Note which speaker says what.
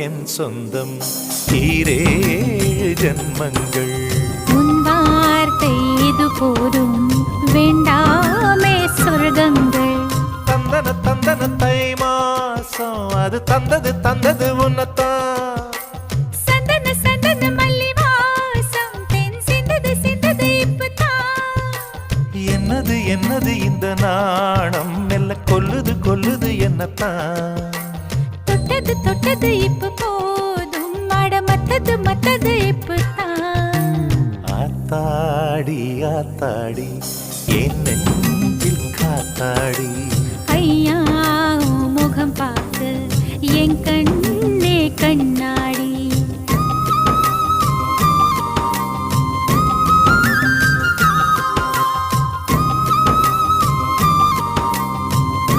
Speaker 1: என் சொந்தம் ஈரேழு ஜன்மங்கள்.
Speaker 2: உன் வார்த்தை இது போதும் வேண்டாமே சொர்க்கங்கள்.
Speaker 1: தந்தன தந்தன தை மாசம் அது தந்தது தந்தது உன்னத்தான்.
Speaker 2: சந்தன சந்தன மல்லி வாசம் தென் சிந்தது சிந்தது இப்பதான்.
Speaker 1: என்னது என்னது இந்த நாணம் மெல்ல கொல்லுது கொல்லுது என்னத்தான்.
Speaker 2: தொட்டது தொட்டது இப்ப போதும் அட மத்தது மத்தது இப்பதான்.
Speaker 1: ஆத்தாடி ஆத்தாடி என் நெஞ்சில் காத்தாடி